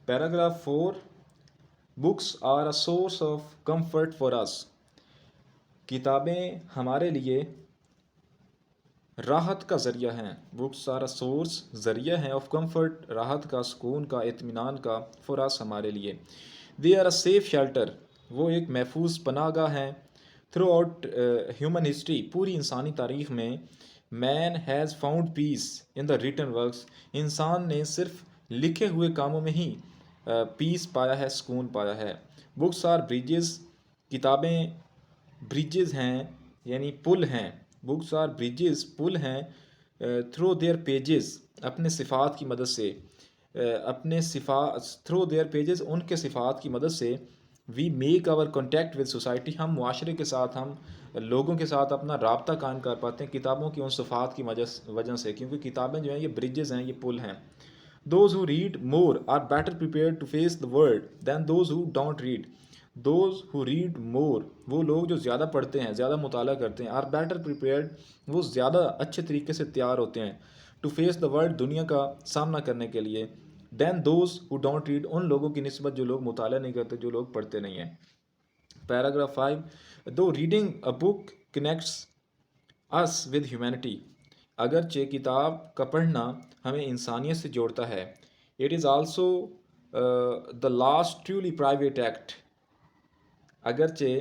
Paragraph 4, books are a source of comfort for us. किताबें हमारे लिए राहत का ज़रिया हैं। बुक्स आर अ सोर्स, ज़रिया है, ऑफ कंफर्ट, राहत का, सुकून का, इत्मीनान का, फॉर अस, हमारे लिए। They are a safe shelter, वो एक महफूज पनाहगाह हैं। थ्रू आउट ह्यूमन हिस्ट्री, पूरी इंसानी तारीख में, man has found peace in the written works, इंसान ने सिर्फ लिखे हुए कामों में ही पीस पाया है, सुकून पाया है। बुक्स आर ब्रिजेस, किताबें ब्रिजेस हैं, यानी पुल हैं। बुक्स आर ब्रिजेस, पुल हैं। थ्रू देयर पेजेस, अपने सिफ़ात की मदद से, अपने सिफा थ्रू देयर पेजेस, उनके सिफ़ात की मदद से, we make our contact with society, हम मुआशरे के साथ, हम लोगों के साथ अपना राब्ता कायम कर पाते हैं किताबों की उन सिफ़ात की वजह से, क्योंकि किताबें जो हैं ये ब्रिजेस हैं, ये पुल हैं। Those who read more are better prepared to face the world than those who don't read. Those who read more, वो लोग जो ज़्यादा पढ़ते हैं, ज़्यादा मुताला करते हैं, are better prepared, वो ज़्यादा अच्छे तरीके से तैयार होते हैं, to face the world, दुनिया का सामना करने के लिए, than those who don't read, उन लोगों की निस्बत जो लोग मुताला नहीं करते, जो लोग पढ़ते नहीं हैं। पैराग्राफ 5, दो reading a book connects us with humanity, अगरचे किताब का पढ़ना हमें इंसानियत से जोड़ता है। It is also the last truly private act, अगरचे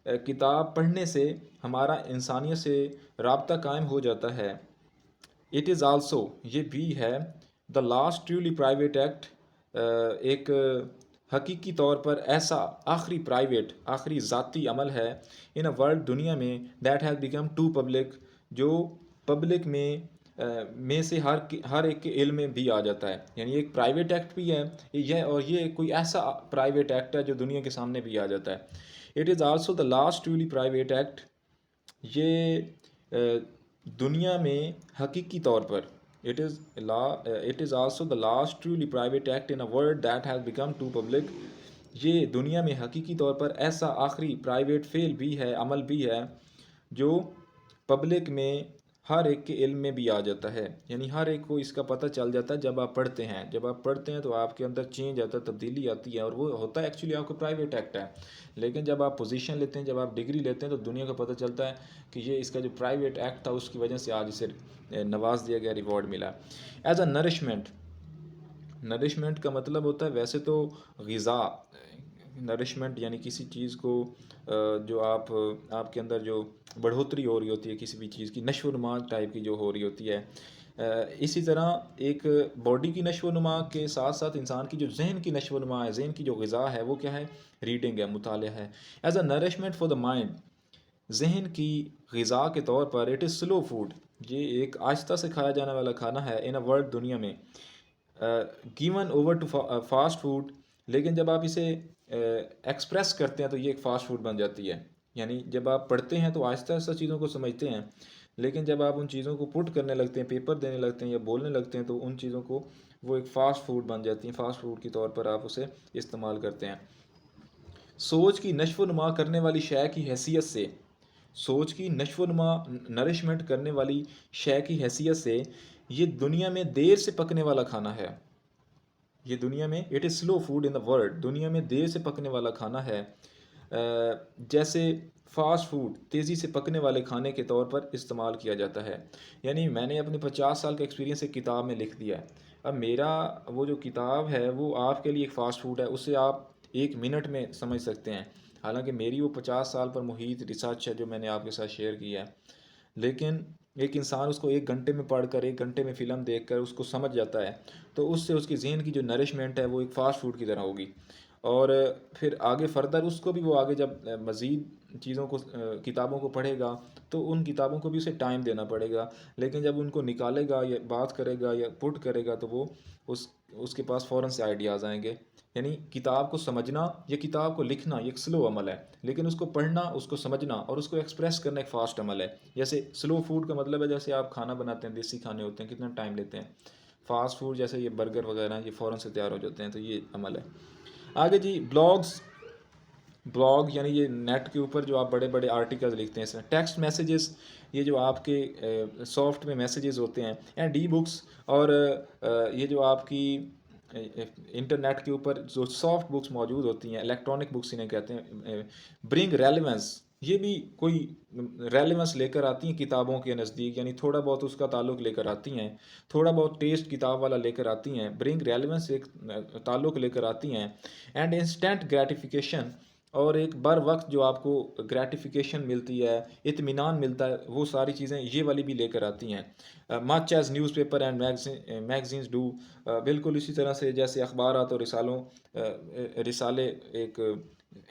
किताब पढ़ने से हमारा इंसानियत से रब्ता कायम हो जाता है। इट इज़ आल्सो, ये भी है, the last truly private act, एक हकीकी तौर पर ऐसा आखिरी प्राइवेट, आखिरी ज़ाती अमल है, इन अ वर्ल्ड, दुनिया में, that has become to public, जो पब्लिक में से हर एक के इल्म में भी आ जाता है। यानी एक प्राइवेट एक्ट भी है यह, और ये कोई ऐसा प्राइवेट एक्ट है जो दुनिया के सामने भी आ जाता है। It is also the last truly private act, ये दुनिया में हकीकी तौर पर, it is also the last truly private act in a world that has become to public, ये दुनिया में हकीकी तौर पर ऐसा आखिरी प्राइवेट फेल भी है, अमल भी है, जो पब्लिक में हर एक के इल्म में भी आ जाता है। यानी हर एक को इसका पता चल जाता है जब आप पढ़ते हैं। जब आप पढ़ते हैं तो आपके अंदर चेंज आता है, तब्दीली आती है, और वो होता है एक्चुअली आपका प्राइवेट एक्ट है। लेकिन जब आप पोजीशन लेते हैं, जब आप डिग्री लेते हैं, तो दुनिया को पता चलता है कि ये इसका जो प्राइवेट एक्ट था उसकी वजह से आज इसे नवाज दिया गया, रिवॉर्ड मिला। एज अ नरिशमेंट, नरिशमेंट का मतलब होता है वैसे तो ग़िज़ा, नरिशमेंट यानी किसी चीज़ को जो आपके अंदर जो बढ़ोतरी हो रही होती है, किसी भी चीज़ की नशो नुमा टाइप की जो हो रही होती है, इसी तरह एक बॉडी की नशो नुमा के साथ साथ इंसान की जो जहन की नशो नुमा है, जहन की जो ग़िज़ा है, वो क्या है? रीडिंग है, मुताला है। As a nourishment for the mind, जहन की ग़िज़ा के तौर पर, इट इज़ स्लो फूड, ये एक आहिस्ता से खाया जाने वाला खाना है, इन अ वर्ल्ड, दुनिया में, given over to fast food, लेकिन जब आप इसे एक्सप्रेस करते हैं तो ये एक फ़ास्ट फूड बन जाती है। यानी जब आप पढ़ते हैं तो आहिस्ता आहिस्ता चीज़ों को समझते हैं, लेकिन जब आप उन चीज़ों को पुट करने लगते हैं, पेपर देने लगते हैं या बोलने लगते हैं, तो उन चीज़ों को वो एक फ़ास्ट फूड बन जाती हैं, फ़ास्ट फूड के तौर पर आप उसे इस्तेमाल करते हैं। सोच की नशो नुमा करने वाली शय की हैसियत से, सोच की नशो नुमा, नरिशमेंट करने वाली शय की हैसियत से, ये दुनिया में देर से पकने वाला खाना है। ये दुनिया में, it is slow food in the world, दुनिया में देर से पकने वाला खाना है। जैसे फास्ट फूड तेज़ी से पकने वाले खाने के तौर पर इस्तेमाल किया जाता है। यानी मैंने अपने 50 साल का एक्सपीरियंस एक किताब में लिख दिया है। अब मेरा वो जो किताब है वो आपके लिए एक फ़ास्ट फूड है, उसे आप 1 मिनट में समझ सकते हैं। हालांकि मेरी वो 50 साल पर मुहित रिसर्च है जो मैंने आपके साथ शेयर किया है। लेकिन एक इंसान उसको 1 घंटे में पढ़कर, 1 घंटे में फ़िल्म देखकर उसको समझ जाता है, तो उससे उसकी ज़हन की जो नरिशमेंट है वो एक फ़ास्ट फूड की तरह होगी। और फिर आगे फ़र्दर उसको भी, वो आगे जब मज़ीद चीज़ों को, किताबों को पढ़ेगा, तो उन किताबों को भी उसे टाइम देना पड़ेगा। लेकिन जब उनको निकालेगा या बात करेगा या पुट करेगा, तो वो उसके पास फ़ौरन से आइडियाज़ आएंगे। यानी किताब को समझना या किताब को लिखना ये एक स्लो अमल है, लेकिन उसको पढ़ना, उसको समझना और उसको एक्सप्रेस करना एक फ़ास्ट अमल है। जैसे स्लो फूड का मतलब है जैसे आप खाना बनाते हैं, देसी खाने होते हैं, कितना टाइम लेते हैं। फास्ट फूड जैसे ये बर्गर वगैरह, ये फ़ौरन से तैयार हो जाते हैं, तो ये अमल है। आगे जी, ब्लॉग्स, ब्लॉग यानी ये नेट के ऊपर जो आप बड़े बड़े आर्टिकल्स लिखते हैं, इसमें टेक्स्ट मैसेजेस, ये जो आपके सॉफ्ट में मैसेजेस होते हैं, एंड ई बुक्स, और ये जो आपकी इंटरनेट के ऊपर जो सॉफ्ट बुक्स मौजूद होती हैं, इलेक्ट्रॉनिक बुक्स इन्हें कहते हैं, ब्रिंग रेलेवेंस, ये भी कोई रेलेवेंस लेकर आती हैं किताबों के नज़दीक, यानी थोड़ा बहुत उसका ताल्लुक़ लेकर आती हैं, थोड़ा बहुत टेस्ट किताब वाला लेकर आती हैं, ब्रिंग रेलेवेंस एक ताल्लुक़ लेकर आती हैं, एंड इंस्टेंट ग्रेटिफिकेशन, और एक बर वक्त जो आपको ग्रेटिफिकेशन मिलती है, इत्मीनान मिलता है, वो सारी चीज़ें ये वाली भी लेकर आती हैं। Much as newspaper and magazines do, बिल्कुल इसी तरह से जैसे अखबारात और रिसाले एक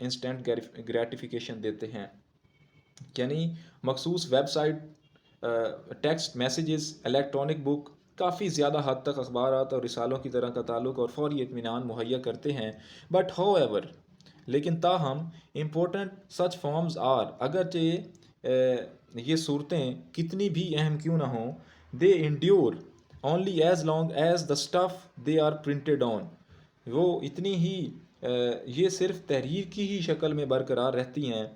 इंस्टेंट ग्रेटिफिकेशन देते हैं, यानी मखसूस website, text messages, electronic book काफ़ी ज़्यादा हद तक अखबारात और रिसालों की तरह का ताल्लुक़ और फौरी इत्मीनान मुहैया करते हैं। बट हाउएवर, लेकिन ताहम इम्पोर्टेंट सच फॉर्म्स आर, अगरचे ये सूरतें कितनी भी अहम क्यों ना हों, they endure only as long as the stuff they are printed on, वो इतनी ही ये सिर्फ़ तहरीर की ही शक्ल में बरकरार रहती हैं,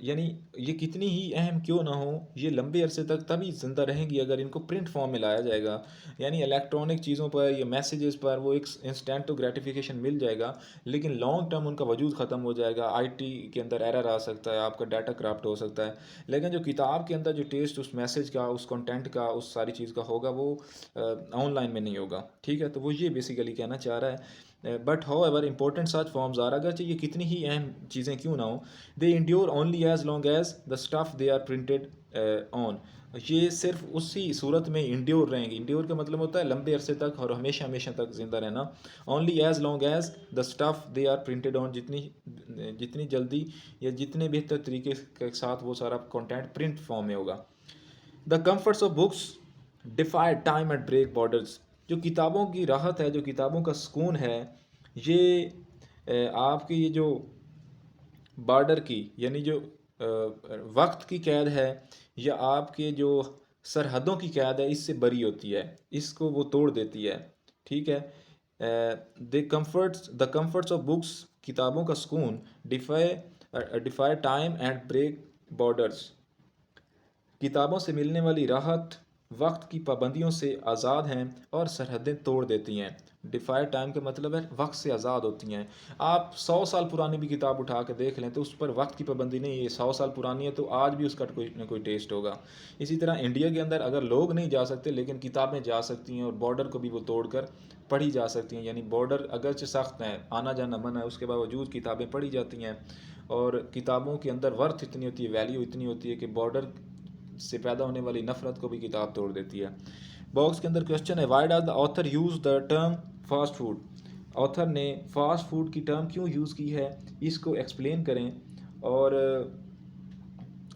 यानी ये कितनी ही अहम क्यों ना हो, ये लंबे अरसे तक तभी ज़िंदा रहेंगी अगर इनको प्रिंट फॉर्म में लाया जाएगा। यानी इलेक्ट्रॉनिक चीज़ों पर या मैसेजेस पर वो एक इंस्टेंट तो ग्रेटिफिकेशन मिल जाएगा, लेकिन लॉन्ग टर्म उनका वजूद ख़त्म हो जाएगा, आईटी के अंदर एरर आ सकता है, आपका डाटा करप्ट हो सकता है। लेकिन जो किताब के अंदर जो टेस्ट उस मैसेज का, उस कंटेंट का, उस सारी चीज़ का होगा, वो ऑनलाइन में नहीं होगा। ठीक है, तो वो ये बेसिकली कहना चाह रहा है। But however important such forms are, अगर चाहिए कितनी ही अहम चीज़ें क्यों ना हो, they endure only as long as the stuff they are printed on, ये सिर्फ उसी सूरत में इंड्योर रहेंगे। इंड्योर का मतलब होता है लंबे अरसे तक और हमेशा हमेशा तक ज़िंदा रहना। Only as long as the stuff they are printed on, जितनी जितनी जल्दी या जितने बेहतर तरीके के साथ वो सारा कंटेंट प्रिंट फॉर्म में होगा। The comforts of books defy time and break borders, जो किताबों की राहत है, जो किताबों का सुकून है, ये आपके ये जो बॉर्डर की, यानी जो वक्त की कैद है, या आपके जो सरहदों की कैद है, इससे बरी होती है, इसको वो तोड़ देती है। ठीक है, द कम्फर्ट्स ऑफ बुक्स, किताबों का सुकून, defy time and break borders, किताबों से मिलने वाली राहत वक्त की पाबंदियों से आज़ाद हैं और सरहदें तोड़ देती हैं। डिफाई टाइम का मतलब है वक्त से आज़ाद होती हैं। आप 100 साल पुरानी भी किताब उठा के देख लें तो उस पर वक्त की पाबंदी नहीं है, 100 साल पुरानी है तो आज भी उसका कोई ना कोई टेस्ट होगा। इसी तरह इंडिया के अंदर अगर लोग नहीं जा सकते लेकिन किताबें जा सकती हैं, और बॉर्डर को भी वो तोड़ कर पढ़ी जा सकती हैं, यानी बॉर्डर अगरचे सख्त हैं, आना जाना मना है, उसके बावजूद किताबें पढ़ी जाती हैं। और किताबों के अंदर वर्थ इतनी होती है, वैल्यू इतनी होती है कि बॉर्डर से पैदा होने वाली नफरत को भी किताब तोड़ देती है। बॉक्स के अंदर क्वेश्चन है, why does the author use the term fast food, author ने फास्ट फूड की टर्म क्यों यूज़ की है, इसको एक्सप्लेन करें, और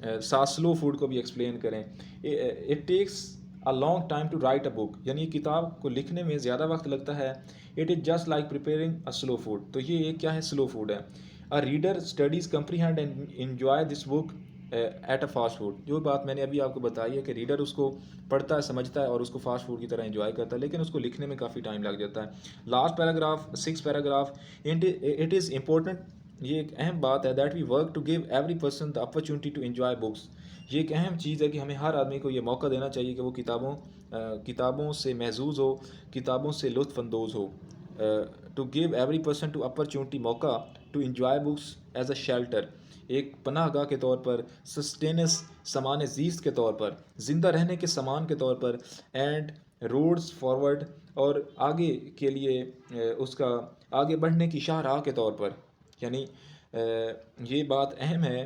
साथ स्लो फूड को भी एक्सप्लेन करें। It takes a long time to write a book, यानी किताब को लिखने में ज़्यादा वक्त लगता है। It is just like preparing a slow food, तो ये एक क्या है, स्लो फूड है। A reader studies comprehend and enjoy this book at a fast food, जो बात मैंने अभी आपको बताई है कि रीडर उसको पढ़ता है, समझता है और उसको फास्ट फूड की तरह एंजॉय करता है, लेकिन उसको लिखने में काफ़ी टाइम लग जाता है। Last paragraph, 6 paragraph, it is important, ये एक अहम बात है, that we work to give every person the opportunity to enjoy books, ये एक अहम चीज़ है कि हमें हर आदमी को ये मौका देना चाहिए कि वो किताबों से महजूज हो, किताबों से लुत्फ़अंदोज़ हो। To give every person to opportunity, मौका, to enjoy books as a shelter, एक पनाहगाह के तौर पर, सस्टेनेंस, सामान ज़ीस्त के तौर पर, ज़िंदा रहने के सामान के तौर पर, एंड रोड्स फॉरवर्ड, और आगे के लिए उसका आगे बढ़ने की शाहराह के तौर पर। यानी ये बात अहम है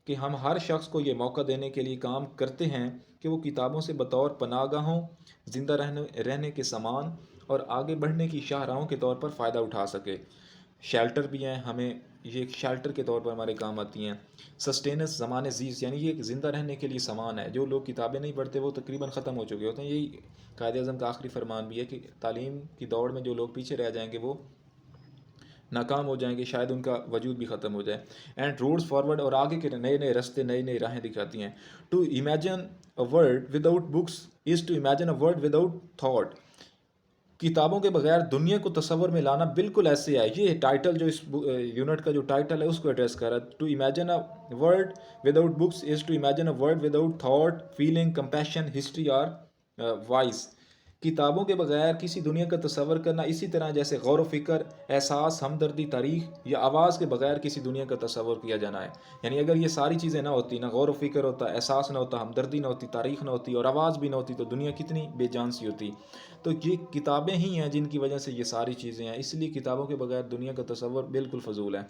कि हम हर शख्स को ये मौका देने के लिए काम करते हैं कि वो किताबों से बतौर पनाहगाहों, ज़िंदा रहने के सामान और आगे बढ़ने की शाहराहों के तौर पर फ़ायदा उठा सके। शेल्टर भी हैं, हमें ये एक शेल्टर के तौर पर हमारे काम आती हैं। सस्टेनेंस, ज़माने ज़ीज़, यानी ये एक ज़िंदा रहने के लिए सामान है। जो लोग किताबें नहीं पढ़ते वो तकरीबन ख़त्म हो चुके होते हैं। यही कायद-ए-आज़म का आखिरी फरमान भी है कि तालीम की दौड़ में जो लोग पीछे रह जाएंगे वो नाकाम हो जाएंगे, शायद उनका वजूद भी ख़त्म हो जाए। एंड रोड्स फॉरवर्ड, और आगे के नए नए रास्ते, नई नई राहें दिखाती हैं। To imagine a world without books is to imagine a world without thought, किताबों के बगैर दुनिया को तस्वर में लाना बिल्कुल ऐसे है। ये टाइटल जो इस यूनिट का जो टाइटल है उसको एड्रेस कर रहा है। To imagine a world without books is to imagine a world without thought, feeling, compassion, history और वाइस, किताबों के बगैर किसी दुनिया का तसव्वुर करना इसी तरह जैसे गौर व फ़िक्र, एहसास, हमदर्दी, तारीख़ या आवाज़ के बगैर किसी दुनिया का तसव्वुर किया जाना है। यानी अगर ये सारी चीज़ें ना होती, ना गौर व फ़िक्र होता, एहसास ना होता, हमदर्दी ना होती, तारीख़ ना होती और आवाज़ भी ना होती, तो दुनिया कितनी बेजान सी होती। तो ये किताबें ही हैं जिनकी वजह से ये सारी चीज़ें हैं, इसलिए किताबों के बगैर दुनिया का तसव्वुर बिल्कुल फ़ज़ूल है।